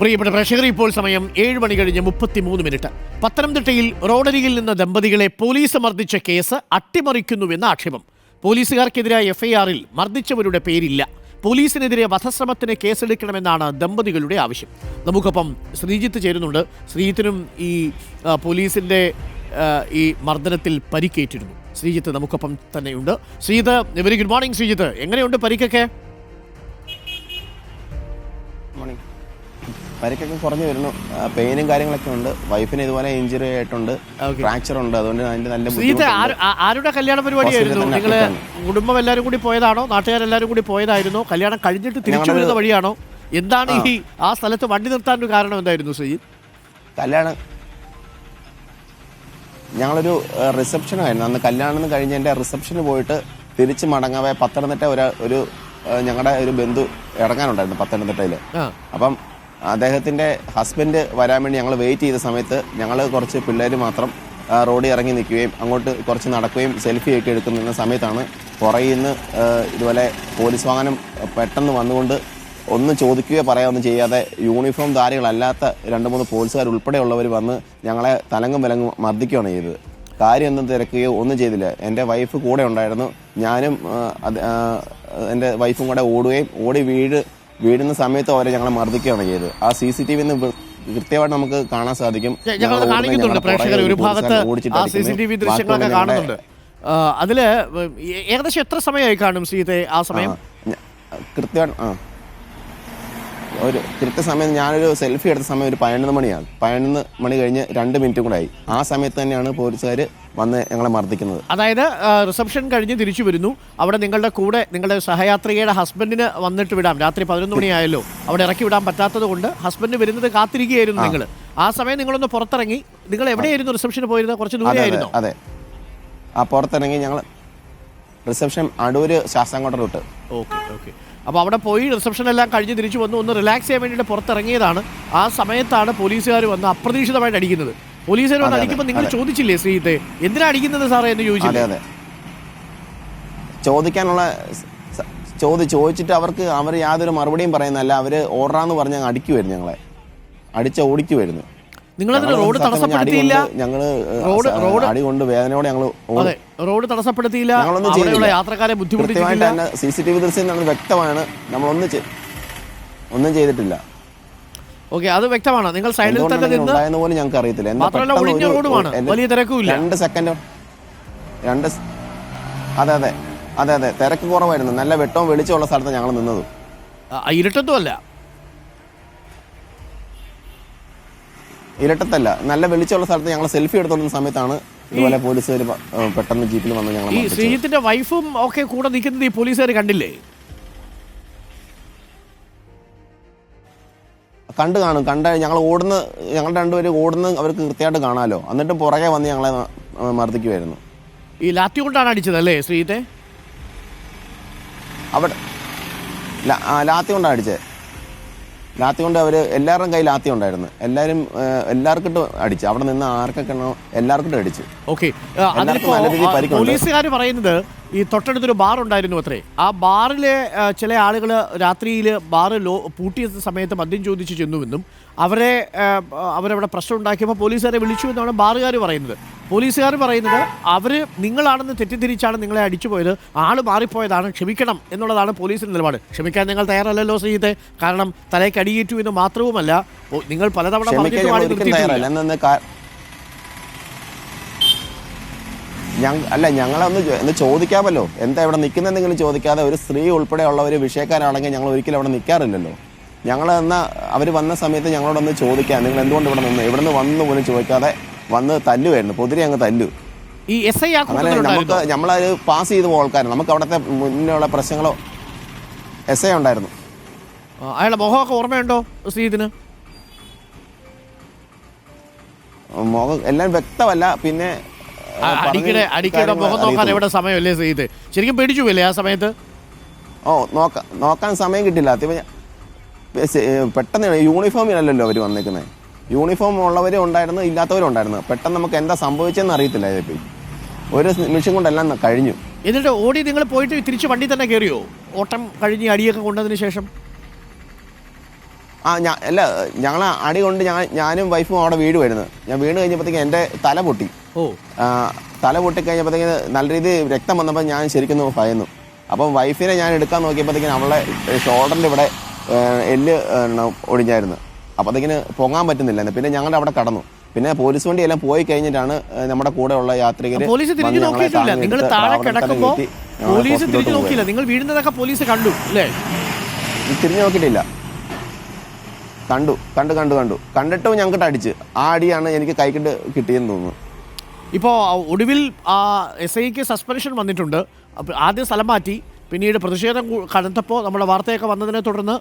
പ്രിയപ്പെട്ട പ്രേക്ഷകർ, ഇപ്പോൾ സമയം 7 മണി കഴിഞ്ഞ് 33 മിനിറ്റ്. പത്തനംതിട്ടയിൽ റോഡരികിൽ നിന്ന് ദമ്പതികളെ പോലീസ് മർദ്ദിച്ച കേസ് അട്ടിമറിക്കുന്നുവെന്ന ആക്ഷേപം. പോലീസുകാർക്കെതിരായ എഫ്ഐആറിൽ മർദ്ദിച്ചവരുടെ പേരില്ല. പോലീസിനെതിരെ വധശ്രമത്തിന് കേസെടുക്കണമെന്നാണ് ദമ്പതികളുടെ ആവശ്യം. നമുക്കൊപ്പം ശ്രീജിത്ത് ചേരുന്നുണ്ട്. ശ്രീജിത്തിനും ഈ പോലീസിൻ്റെ ഈ മർദ്ദനത്തിൽ പരിക്കേറ്റിരുന്നു. ശ്രീജിത്ത് നമുക്കൊപ്പം തന്നെയുണ്ട്. Sreejith, very good morning. Sreejith, എങ്ങനെയുണ്ട് പരിക്കൊക്കെ? പരിക്കൊക്കെ കുറഞ്ഞു വരുന്നു. പെയിനും കാര്യങ്ങളൊക്കെ ഉണ്ട്. വൈഫിന് ഇതുപോലെ ഇഞ്ചുറി ആയിട്ടുണ്ട്, ഫ്രാക്ചർ ഉണ്ട്. അതുകൊണ്ട് അതിന്റെ നല്ല ആരുടെ കല്യാണ പരിപാടിയായിരുന്നു? നിങ്ങള് കുടുംബം എല്ലാവരും കൂടി പോയതാണോ? നാട്ടുകാരെല്ലാവരും കൂടി പോയതായിരുന്നോ? കല്യാണം കഴിഞ്ഞിട്ട് തിരിച്ചു വരുന്ന വഴിയാണോ? എന്താണ് ഈ ആ സ്ഥലത്ത് വണ്ടി നിർത്താൻ ഒരു കാരണം എന്തായിരുന്നു ശ്രീജിത്ത്? കല്യാണം ഞങ്ങളൊരു റിസപ്ഷനായിരുന്നു അന്ന്. കല്യാണം കഴിഞ്ഞതിന്റെ റിസപ്ഷന് പോയിട്ട് തിരിച്ച് മടങ്ങാവേ പത്തനംതിട്ട ഒരു ഞങ്ങളുടെ ഒരു ബന്ധു ഇറങ്ങാനുണ്ടായിരുന്നു പത്തനംതിട്ടയില്. അപ്പം അദ്ദേഹത്തിന്റെ ഹസ്ബൻഡ് വരാൻ വേണ്ടി ഞങ്ങൾ വെയിറ്റ് ചെയ്ത സമയത്ത് ഞങ്ങൾ കുറച്ച് പിള്ളേർ മാത്രം റോഡിൽ ഇറങ്ങി നിൽക്കുകയും അങ്ങോട്ട് കുറച്ച് നടക്കുകയും സെൽഫിയൊക്കെ എടുക്കുന്ന സമയത്താണ് പുറകിൽ നിന്ന് ഇതുപോലെ പോലീസ് വാഹനം പെട്ടെന്ന് വന്നുകൊണ്ട് ഒന്നും ചോദിക്കുകയോ പറയാമൊന്നും ചെയ്യാതെ യൂണിഫോം ധാരികളല്ലാത്ത 2-3 പോലീസുകാർ ഉൾപ്പെടെയുള്ളവർ വന്ന് ഞങ്ങളെ തലങ്ങും വിലങ്ങും മർദ്ദിക്കുകയാണ് ചെയ്തത്. കാര്യം ഒന്നും തിരക്കുകയോ ഒന്നും ചെയ്തില്ല. എൻ്റെ വൈഫ് കൂടെ ഉണ്ടായിരുന്നു. ഞാനും എൻ്റെ വൈഫും കൂടെ ഓടി വീഴുന്ന സമയത്ത് അവരെ ഞങ്ങളെ മർദ്ദിക്കുകയാണ് ചെയ്തത്. ആ CCTV കൃത്യമായിട്ട് നമുക്ക് കാണാൻ സാധിക്കും. ഒരു ഭാഗത്ത് CCTV ദൃശ്യങ്ങളൊക്കെ കാണുന്നുണ്ട്. അതില് ഏകദേശം എത്ര സമയമായി കാണും സീതെ ആ സമയം? കൃത്യമായിട്ട് ഒരു കൃത്യസമയം ഞാനൊരു സെൽഫി എടുത്ത സമയം ഒരു 11 മണിയാണ്. 11 മണി കഴിഞ്ഞ് 2 മിനിറ്റ് കൂടെ ആയി. ആ സമയത്ത് തന്നെയാണ് പോലീസുകാർ വന്ന് ഞങ്ങളെ മർദ്ദിക്കുന്നത്. അതായത് റിസപ്ഷൻ കഴിഞ്ഞ് തിരിച്ചു വരുന്നു. അവിടെ നിങ്ങളുടെ കൂടെ നിങ്ങളുടെ സഹയാത്രികയുടെ ഹസ്ബൻഡിന് വന്നിട്ട് വിടാം. രാത്രി 11 മണിയായല്ലോ. അവിടെ ഇറക്കി വിടാൻ പറ്റാത്തത് കൊണ്ട് ഹസ്ബൻഡ് വരുന്നത് കാത്തിരിക്കുകയായിരുന്നു നിങ്ങൾ. ആ സമയം നിങ്ങളൊന്ന് പുറത്തിറങ്ങി. നിങ്ങൾ എവിടെയായിരുന്നു റിസപ്ഷന് പോയിരുന്നത്? കുറച്ച് ദൂരെയായിരുന്നു? അതെ, ആ പുറത്തിറങ്ങി ഞങ്ങൾ reception Adoor Sasthamkotta route. Okay. അപ്പോൾ അവിടെ പോയി റിസപ്ഷൻ എല്ലാം കഴിഞ്ഞ് തിരിച്ചു വന്നു. ഒന്ന് റിലാക്സ് ചെയ്യാൻ വേണ്ടിയിട്ട് പുറത്തിറങ്ങിയതാണ്. ആ സമയത്താണ് പോലീസുകാർ വന്ന് അപ്രതീക്ഷിതമായിട്ട് അടിക്കുന്നത്. പോലീസുകാർ വന്ന് അടിക്കുമ്പോൾ നിങ്ങൾ ചോദിച്ചില്ലേ ശ്രീജിത്തെ, എന്തിനാ അടിക്കുന്നത് സാറേ എന്ന് ചോദിച്ചില്ലേ? അതെ, ചോദിക്കാനുള്ള ചോദിച്ചിട്ട് അവർ യാതൊരു മറുപടിയും പറയുന്നല്ല. അവർ ഓർഡറാന്ന് പറഞ്ഞ് അടിക്കുമായിരുന്നു, ഞങ്ങളെ ഓടിക്കുമായിരുന്നു. നിങ്ങളതിന് റോഡ് തടസ്സപ്പെടുത്തിയില്ല? അടി കൊണ്ട് വേദനയോടെ ഞങ്ങൾ റോഡ് തടസ്സപ്പെടുത്തിയില്ല, അവിടെയുള്ള യാത്രക്കാരെ ബുദ്ധിമുട്ടിച്ചില്ല. CCTV ദൃശ്യം നമ്മൾ വ്യക്തമാണ്. ഒന്നും ചെയ്തിട്ടില്ല. ഓക്കെ, അത് വ്യക്തമാണ്. നിങ്ങൾ സൈഡിൽ തന്നെ നിന്ന് പോലും ഞങ്ങൾക്ക് അറിയത്തില്ല. മാത്രമല്ല ഒഴിഞ്ഞ റോഡുമാണ്, വലിയ തിരക്കുമില്ല. 2 സെക്കൻഡ് അതെ തിരക്ക് കുറവായിരുന്നു. നല്ല വെട്ടവും വെളിച്ചമുള്ള സ്ഥലത്ത് ഞങ്ങൾ നിന്നത്. ഇരുട്ടത്തും അല്ല, ഇരട്ടത്തല്ല, നല്ല വെളിച്ചമുള്ള സ്ഥലത്ത് ഞങ്ങൾ സെൽഫി എടുത്തോണ്ടുന്ന സമയത്താണ് ഇതുപോലെ പോലീസുകാർ പെട്ടെന്ന് ജീപ്പിൽ വന്ന് ഞങ്ങൾ. ഈ ശ്രീജിത്തിന്റെ വൈഫും ഒക്കെ കൂടെ നിൽക്കുന്നത് ഈ പോലീസുകാർ കണ്ടില്ലേ? കാണും. ഞങ്ങൾ രണ്ടുപേരും ഓടുന്ന അവർക്ക് കൃത്യമായിട്ട് കാണാമല്ലോ. എന്നിട്ടും പുറകെ വന്ന് ഞങ്ങളെ മർദ്ദിക്കുമായിരുന്നു. ഈ ലാത്തി കൊണ്ടാണ് അടിച്ചത് അല്ലേ ശ്രീജിത്തെ? അവിടെ ലാത്തി കൊണ്ടാണ് അടിച്ചത്. ലാത്തി കൊണ്ട് എല്ലാവരുടെയും കയ്യിൽ ലാത്തി ഉണ്ടായിരുന്നു. എല്ലാവർക്കിട്ടും അടിച്ചു. അവിടെ നിന്ന് ആർക്കൊക്കെ എല്ലാവർക്കിട്ടും അടിച്ചു. ഓക്കെ, പോലീസുകാർ പറയുന്നത് ഈ തൊട്ടടുത്തൊരു ബാർ ഉണ്ടായിരുന്നു അത്രേ. ആ ബാറിലെ ചില ആളുകൾ രാത്രിയിൽ ബാറ് പൂട്ടിയ സമയത്ത് മദ്യം ചോദിച്ച് ചെന്നുവെന്നും അവരവിടെ പ്രശ്നം ഉണ്ടാക്കിയപ്പോൾ പോലീസുകാരെ വിളിച്ചു എന്നാണ് ബാറുകാർ പറയുന്നത്. പോലീസുകാർ പറയുന്നത് നിങ്ങളാണെന്ന് തെറ്റിദ്ധരിച്ചാണ് നിങ്ങളെ അടിച്ചു പോയത്, ആള് മാറിപ്പോയതാണ്, ക്ഷമിക്കണം എന്നുള്ളതാണ് പോലീസിന്റെ നിലപാട്. ക്ഷമിക്കാൻ നിങ്ങൾ തയ്യാറല്ലല്ലോ ശ്രീജിത്തെ. കാരണം തലയ്ക്ക് അടിയേറ്റു എന്ന് മാത്രവുമല്ല, നിങ്ങൾ പലതവണ ഞങ്ങളൊന്ന് ചോദിക്കാമല്ലോ, എന്താ ഇവിടെ നിൽക്കുന്നെന്തെങ്കിലും ചോദിക്കാതെ. ഒരു സ്ത്രീ ഉൾപ്പെടെയുള്ളവർ വിഷയക്കാരാണെങ്കിൽ ഞങ്ങൾ ഒരിക്കലും അവിടെ നിൽക്കാറില്ലല്ലോ. അവർ വന്ന സമയത്ത് ഞങ്ങളോടൊന്ന് ചോദിക്കാം, നിങ്ങൾ എന്തുകൊണ്ട് ഇവിടെ നിന്ന്, ഇവിടെ നിന്ന് വന്നു പോലും ചോദിക്കാതെ വന്ന് തല്ലുമായിരുന്നു. പൊതിരെ അങ്ങ് തല്ലു. അങ്ങനെ നമ്മളത് പാസ് ചെയ്ത് പോകുന്ന ആൾക്കാർ, നമുക്ക് അവിടുത്തെ മുന്നിലുള്ള പ്രശ്നങ്ങളോ SI ഉണ്ടായിരുന്നു. അയാളുടെ മുഖമൊക്കെ ഓർമ്മയുണ്ടോ ശ്രീജിത്തിന്? മുഖം എല്ലാം വ്യക്തമല്ല. പിന്നെ അടിക്കയുടെ മുഖം നോക്കാൻ എവിടെ സമയമല്ലേ ശ്രീജിത്ത്? ശരിക്കും പേടിച്ചു പോയില്ലേ ആ സമയത്ത്? നോക്കാൻ സമയം കിട്ടില്ല. പെട്ടെന്ന് യൂണിഫോമിലല്ലോ അവർ വന്നേക്കുന്നത്. യൂണിഫോം ഉള്ളവരും ഉണ്ടായിരുന്നു, ഇല്ലാത്തവരും ഉണ്ടായിരുന്നു. പെട്ടെന്ന് നമുക്ക് എന്താ സംഭവിച്ചതെന്ന് അറിയത്തില്ല. ഇതിപ്പോൾ ഒരു നിമിഷം കൊണ്ടെല്ലാം കഴിഞ്ഞു. എന്നിട്ട് ഓടി നിങ്ങൾ പോയിട്ട് തിരിച്ച് വണ്ടി തന്നെ കയറിയോ? ഓട്ടം കഴിഞ്ഞ് അടിയൊക്കെ കൊണ്ടതിന് ശേഷം? അല്ല, ഞങ്ങൾ അടി കൊണ്ട് ഞാനും വൈഫും അവിടെ വീട് വരുന്നത്. ഞാൻ വീണ് കഴിഞ്ഞപ്പോഴത്തേക്കും എൻ്റെ തല പൊട്ടി. തല പൊട്ടിക്കഴിഞ്ഞപ്പോഴത്തേക്കും നല്ല രീതിയിൽ രക്തം വന്നപ്പോൾ ഞാൻ ശരിക്കും ഭയന്നു. അപ്പം വൈഫിനെ ഞാൻ എടുക്കാൻ നോക്കിയപ്പോഴത്തേക്കും അവളെ ഷോൾഡറിൻ്റെ ഇവിടെ എല്ല് ഒടിഞ്ഞായിരുന്നു. അപ്പോഴത്തേക്കിന് പൊങ്ങാൻ പറ്റുന്നില്ലായിരുന്നു. പിന്നെ ഞങ്ങൾ അവിടെ കടന്നു. പിന്നെ പോലീസ് വണ്ടി എല്ലാം പോയി കഴിഞ്ഞിട്ടാണ് നമ്മുടെ കൂടെ ഉള്ള യാത്രികർ തിരിഞ്ഞു നോക്കിയിട്ടില്ല. കണ്ടിട്ടും ഞങ്ങൾക്ക് അടിച്ച്. ആ അടിയാണ് എനിക്ക് കൈക്കിട്ട് കിട്ടിയെന്ന് തോന്നുന്നു. ഇപ്പോൾ ഒടുവിൽ SIക്ക് സസ്പെൻഷൻ വന്നിട്ടുണ്ട്. ആദ്യം സ്ഥലം മാറ്റി, പിന്നീട് പ്രതിഷേധം കടുത്തപ്പോൾ നമ്മുടെ വാർത്തയൊക്കെ വന്നതിനെ തുടർന്ന്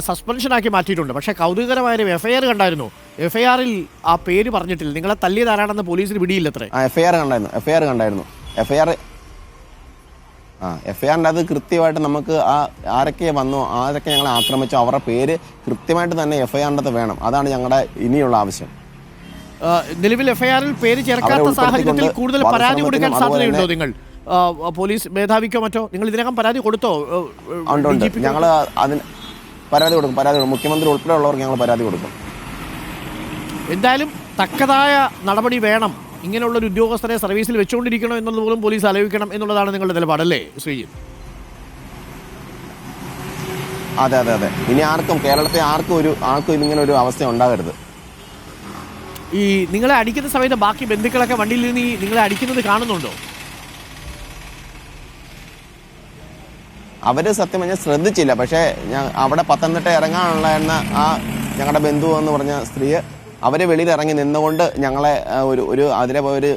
സസ്പെൻഷനാക്കി മാറ്റിയിട്ടുണ്ട്. പക്ഷേ കൗതുകകരമായ FIR കണ്ടായിരുന്നു. FIRൽ ആ പേര് പറഞ്ഞിട്ടില്ല. നിങ്ങളെ തല്ലിയതാരാണെന്ന് പോലീസിന് പിടിയില്ലത്രേ. FIR കണ്ടായിരുന്നു. FIRൻ്റെ അത് കൃത്യമായിട്ട് നമുക്ക് ആരൊക്കെ വന്നോ, ആരൊക്കെ ഞങ്ങളെ ആക്രമിച്ചോ അവരുടെ പേര് കൃത്യമായിട്ട് തന്നെ FIRൻ്റെ വേണം. അതാണ് ഞങ്ങളുടെ ഇനിയുള്ള ആവശ്യം. നിലവിൽ FIRൽ പേര് ചേർക്കാത്ത സാഹചര്യത്തിൽ കൂടുതൽ പരാതി കൊടുക്കാൻ സാധ്യതയുണ്ടോ? നിങ്ങൾ പോലീസ് മേധാവിക്കോ മറ്റോ നിങ്ങൾ ഇതിനകം പരാതി കൊടുത്തോ? ഞങ്ങൾ അതിന് പരാതി കൊടുക്കും. മുഖ്യമന്ത്രി ഉൾപ്പെടെയുള്ളവർക്ക് ഞങ്ങൾ പരാതി കൊടുക്കും. എന്തായാലും തക്കതായ നടപടി വേണം. ഇങ്ങനെയുള്ളൊരു ഉദ്യോഗസ്ഥരെ സർവീസിൽ വെച്ചുകൊണ്ടിരിക്കണോ എന്നുള്ളത് പോലും പോലീസ് ആലോചിക്കണം എന്നുള്ളതാണ് നിങ്ങളുടെ നിലപാടല്ലേ ശ്രീജിത്ത്? അതെ. ഇനി കേരളത്തെ ആർക്കും ഇങ്ങനെ ഒരു അവസ്ഥ ഉണ്ടാകരുത്. ഈ നിങ്ങളെ അടിക്കുന്ന സമയത്ത് ബാക്കി ബന്ധുക്കളൊക്കെ വണ്ടിയിൽ നിന്ന് നിങ്ങളെ അടിക്കുന്നത് കാണുന്നുണ്ടോ? അവര് സത്യം പറഞ്ഞാൽ ശ്രദ്ധിച്ചില്ല. പക്ഷേ അവിടെ പത്തനംതിട്ട ഇറങ്ങാനുള്ള ഞങ്ങളുടെ ബന്ധു എന്ന് പറഞ്ഞ സ്ത്രീ അവര് വെളിയിൽ ഇറങ്ങി നിന്നുകൊണ്ട് ഞങ്ങളെ അതിലെ പോയൊരു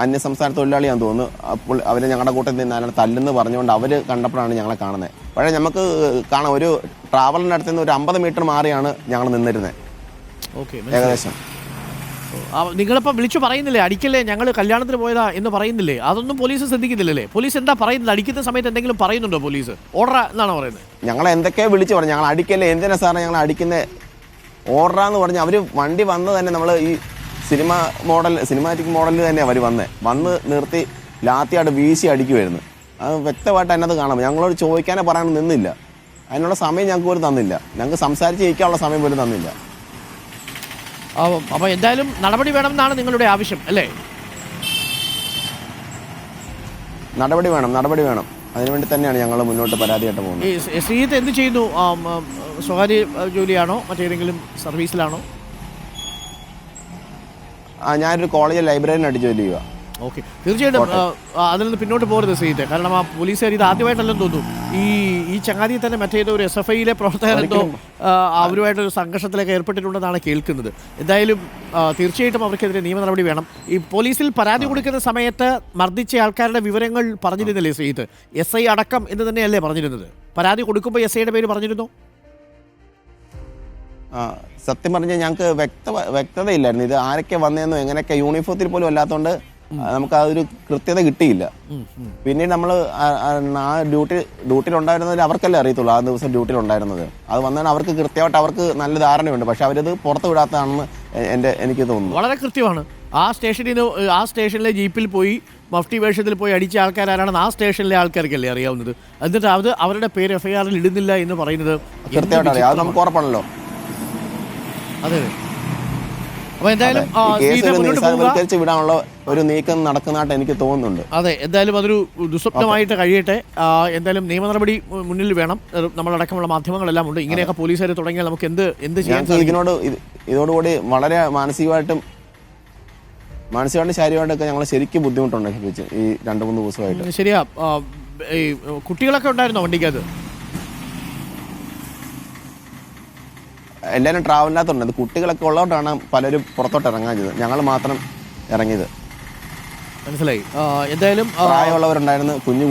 അന്യസംസ്ഥാന തൊഴിലാളിയാന്ന് തോന്നുന്നു. അപ്പോൾ അവര് ഞങ്ങളുടെ കൂട്ടത്തിൽ നിന്നാണ് തല്ലെന്ന് പറഞ്ഞുകൊണ്ട് അവര് കണ്ടപ്പോഴാണ് ഞങ്ങളെ കാണുന്നത്. പക്ഷേ നമുക്ക് കാണാം, ഒരു ട്രാവലിൻ്റെ അടുത്ത് നിന്ന് ഒരു 50 മീറ്റർ മാറിയാണ് ഞങ്ങൾ നിന്നിരുന്നത്. ഏകദേശം. നിങ്ങളിപ്പോൾ വിളിച്ചു പറയുന്നില്ലേ അടിക്കല്ലേ, ഞങ്ങൾ കല്യാണത്തിന് പോയതാ എന്ന് പറയുന്നില്ലേ? അതൊന്നും പോലീസ് ശ്രദ്ധിക്കുന്നില്ലല്ലേ? പോലീസ് എന്താ പറയുന്നത്? അടിക്കുന്ന സമയത്ത് എന്തെങ്കിലും പറയുന്നുണ്ടോ പോലീസ്? ഓർഡർ എന്നാണ് പറയുന്നത്. ഞങ്ങൾ എന്തൊക്കെയോ വിളിച്ചു പറഞ്ഞു, ഞങ്ങൾ അടിക്കല്ലേ, എന്തിനാ സാറേ ഞങ്ങൾ അടിക്കുന്നത്, ഓർഡറാന്ന് പറഞ്ഞ് അവർ വണ്ടി വന്ന് തന്നെ നമ്മൾ ഈ സിനിമാറ്റിക് മോഡലിൽ തന്നെ അവർ വന്ന് നിർത്തി ലാത്തിയായിട്ട് വീശി അടിക്കുമായിരുന്നു. അത് വ്യക്തമായിട്ട് അതിനകത്ത് കാണാം. ഞങ്ങളോട് ചോദിക്കാനോ പറയാനോ നിന്നില്ല. അതിനുള്ള സമയം ഞങ്ങൾക്ക് പോലും തന്നില്ല. ഞങ്ങൾക്ക് സംസാരിച്ച് ജയിക്കാനുള്ള സമയം പോലും തന്നില്ല. അപ്പോൾ എന്തായാലും നടപടി വേണമെന്നാണ് നിങ്ങളുടെ ആവശ്യം അല്ലേ? നടപടി വേണം. അതിനുവേണ്ടി തന്നെയാണ് ഞങ്ങൾ മുന്നോട്ട് പരാതിയായിട്ട് പോകുന്നത്. ശ്രീജിത്ത് എന്ത് ചെയ്യുന്നു? സ്വകാര്യ ജോലിയാണോ മറ്റേതെങ്കിലും സർവീസിലാണോ? ഞാനൊരു കോളേജിൽ ലൈബ്രറിയിൽ ജോലി ചെയ്യുക. ഓക്കെ, തീർച്ചയായിട്ടും അതിൽ നിന്ന് പിന്നോട്ട് പോകരുത് ശ്രീജിത്ത്. കാരണം ആ പോലീസുകാർ ഇത് ആദ്യമായിട്ടല്ലെന്ന് തോന്നുന്നു. ഈ ചങ്ങാതിയെ തന്നെ മറ്റേതോ ഒരു SFIയിലെ പ്രവർത്തകരെന്തോ അവരുമായിട്ടൊരു സംഘർഷത്തിലേക്ക് ഏർപ്പെട്ടിട്ടുണ്ടെന്നാണ് കേൾക്കുന്നത്. എന്തായാലും തീർച്ചയായിട്ടും അവർക്കെതിരെ നിയമ നടപടി വേണം. ഈ പോലീസിൽ പരാതി കൊടുക്കുന്ന സമയത്ത് മർദ്ദിച്ച ആൾക്കാരുടെ വിവരങ്ങൾ പറഞ്ഞിരുന്നില്ലേ ശ്രീജിത്ത്? SI അടക്കം എന്ന് തന്നെയല്ലേ പറഞ്ഞിരുന്നത്? പരാതി കൊടുക്കുമ്പോൾ SIയുടെ പേര് പറഞ്ഞിരുന്നോ? സത്യം പറഞ്ഞാൽ ഞങ്ങൾക്ക് വ്യക്തതയില്ലായിരുന്നു. ഇത് ആരൊക്കെ വന്നതെന്നോ എങ്ങനെയൊക്കെ യൂണിഫോത്തിൽ പോലും അല്ലാത്തതുകൊണ്ട് നമുക്ക് അതൊരു കൃത്യത കിട്ടിയില്ല. പിന്നീട് നമ്മൾ ആ ഡ്യൂട്ടിയിലുണ്ടായിരുന്നതിൽ അവർക്കല്ലേ അറിയത്തുള്ളൂ. ആ ദിവസം ഡ്യൂട്ടിയിലുണ്ടായിരുന്നത് അത് വന്നാൽ അവർക്ക് കൃത്യമായിട്ട് അവർക്ക് നല്ല ധാരണയുണ്ട്. പക്ഷെ അവരത് പുറത്ത് വിടാത്തതാണെന്ന് എനിക്ക് തോന്നുന്നു. വളരെ കൃത്യമാണ്. ആ സ്റ്റേഷനിലെ ജീപ്പിൽ പോയി മഫ്റ്റി വേഷത്തിൽ പോയി അടിച്ച ആൾക്കാരാണെന്ന് ആ സ്റ്റേഷനിലെ ആൾക്കാർക്കല്ലേ അറിയാവുന്നത്. എന്നിട്ട് അവരുടെ പേര് FIRൽ ഇടുന്നില്ല എന്ന് പറയുന്നത് കൃത്യമായിട്ട് അറിയാം. അത് നമുക്ക് ഉറപ്പാണല്ലോ. അതെ. അപ്പോൾ എന്തായാലും വിടാനുള്ള ഒരു നീക്കം നടക്കുന്നതായിട്ട് എനിക്ക് തോന്നുന്നുണ്ട്. അതെ, എന്തായാലും അതൊരു ദുസ്വപ്നമായിട്ട് കഴിയട്ടെ. എന്തായാലും നിയമ നടപടി മുന്നിൽ വേണം. നമ്മളടക്കമുള്ള മാധ്യമങ്ങളെല്ലാം ഉണ്ട്. ഇങ്ങനെയൊക്കെ പോലീസുകാർ തുടങ്ങിയാൽ നമുക്ക് എന്ത് ചെയ്യാൻ സാധിക്കും? ഇതോടുകൂടി വളരെ മാനസികമായിട്ടും ശാരീരികമായിട്ടൊക്കെ ഞങ്ങൾ ശരിക്കും ബുദ്ധിമുട്ടുണ്ടാക്കി ഈ 2-3 ദിവസമായിട്ട്. ശരിയാ. ഈ കുട്ടികളൊക്കെ ഉണ്ടായിരുന്നോ വണ്ടിക്കകത്ത്? എല്ലാവരും ട്രാവലിനകത്തുണ്ട്. കുട്ടികളൊക്കെ ഉള്ളതുകൊണ്ടാണ് പലരും പുറത്തോട്ട് ഇറങ്ങാഞ്ഞത്. ഞങ്ങൾ മാത്രം ഇറങ്ങിയത്. മനസ്സിലായി. എന്തായാലും പ്രായമുള്ളവരുണ്ടായിരുന്നു, കുഞ്ഞു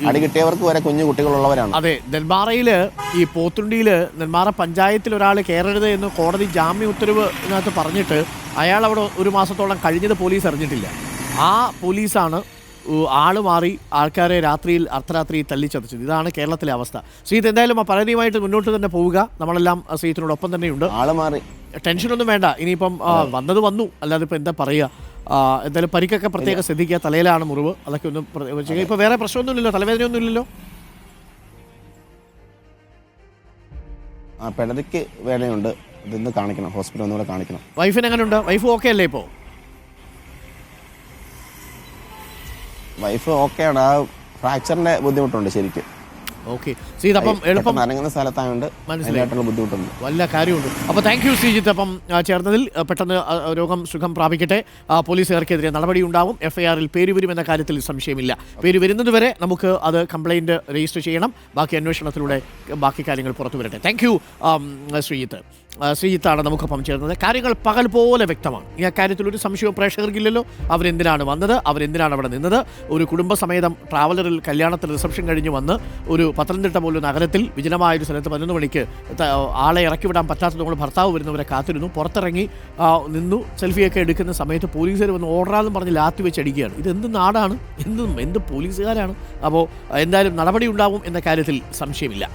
അടി കിട്ടിയവർക്ക് വരെ കുഞ്ഞു കുട്ടികളുള്ളവരാണ്. അതെ, നെന്മാറയില് ഈ പോത്തുണ്ടിയില് നെന്മാറ പഞ്ചായത്തിൽ ഒരാൾ കയറരുത് എന്ന് കോടതി ജാമ്യ ഉത്തരവിനകത്ത് പറഞ്ഞിട്ട് അയാൾ അവിടെ 1 മാസത്തോളം കഴിഞ്ഞത് പോലീസ് അറിഞ്ഞിട്ടില്ല. ആ പോലീസാണ് ആള് മാറി ആൾക്കാരെ അർദ്ധരാത്രി തല്ലിച്ചതച്ചത്. ഇതാണ് കേരളത്തിലെ അവസ്ഥ. ശ്രീജിത്ത് എന്തായാലും ആ പരാതിയുമായിട്ട് മുന്നോട്ട് തന്നെ പോവുക. നമ്മളെല്ലാം ശ്രീജിത്തിനോടൊപ്പം തന്നെയുണ്ട്. ആള് മാറി, ടെൻഷനൊന്നും വേണ്ട. ഇനിയിപ്പം വന്നു, അല്ലാതെ ഇപ്പം എന്താ പറയുക. എന്തായാലും പരിക്കൊക്കെ പ്രത്യേകം ശ്രദ്ധിക്കുക. തലയിലാണ് മുറിവ്, അതൊക്കെ ഒന്നും ഇപ്പം വേറെ പ്രശ്നമൊന്നുമില്ലല്ലോ, തലവേദനയൊന്നും ഇല്ലല്ലോ? പിടലിക്ക് വേദനയുണ്ട്. ഇതൊന്ന് കാണിക്കണം, ഹോസ്പിറ്റൽ ഒന്നുകൂടെ കാണിക്കണം. വൈഫിന് എങ്ങനെയുണ്ട്? വൈഫ് ഓക്കെ അല്ലേ ഇപ്പോൾ? വൈഫ് ഓക്കെയാണ്. ആ ഫ്രാക്ചറിന്റെ ബുദ്ധിമുട്ടുണ്ട് ശരിക്കും. ഓക്കെ ശ്രീജിത്ത്, അപ്പം എളുപ്പം അനങ്ങുന്ന സ്ഥലത്തായതുകൊണ്ട് അതിനായിട്ടുള്ള ബുദ്ധിമുട്ടുണ്ട്. വല്ല കാര്യമുണ്ട്. അപ്പോൾ താങ്ക് യു ശ്രീജിത്ത്. അപ്പം ചേർന്നതിൽ പെട്ടെന്ന് രോഗം സുഖം പ്രാപിക്കട്ടെ. പോലീസുകാർക്കെതിരെ നടപടി ഉണ്ടാവും. എഫ്ഐആറിൽ പേര് വരുമെന്ന കാര്യത്തിൽ സംശയമില്ല. പേര് വരുന്നതുവരെ നമുക്ക് അത് കംപ്ലൈൻറ്റ് രജിസ്റ്റർ ചെയ്യണം. ബാക്കി അന്വേഷണത്തിലൂടെ ബാക്കി കാര്യങ്ങൾ പുറത്തു വരട്ടെ. Thank you Sreejith. ശ്രീജിത്താണ് നമുക്കൊപ്പം ചേർന്നത്. കാര്യങ്ങൾ പകൽ പോലെ വ്യക്തമാണ്. ഈ കാര്യത്തിൽ ഒരു സംശയവും പ്രേക്ഷകർക്കില്ലല്ലോ. അവരെന്തിനാണ് വന്നത്, അവരെന്തിനാണ് അവിടെ നിന്നത്? ഒരു കുടുംബസമേതം ട്രാവലറിൽ കല്യാണത്തിൽ റിസപ്ഷൻ കഴിഞ്ഞ് വന്ന് ഒരു പത്തനംതിട്ട പോലും നഗരത്തിൽ വിജനമായൊരു സ്ഥലത്ത് 11 മണിക്ക് ആളെ ഇറക്കി വിടാൻ പറ്റാത്തതുകൊണ്ട് ഭർത്താവ് വരുന്നവരെ കാത്തിരുന്നു. പുറത്തിറങ്ങി നിന്നു. സെൽഫിയൊക്കെ എടുക്കുന്ന സമയത്ത് പോലീസുകാർ വന്ന് ഓർഡറാന്ന് പറഞ്ഞ് ലാത്തി വെച്ച് അടിക്കുകയാണ്. ഇതെന്ത് നാടാണ്? എന്ത് പോലീസുകാരാണ്? അപ്പോൾ എന്തായാലും നടപടി ഉണ്ടാവും എന്ന കാര്യത്തിൽ സംശയമില്ല.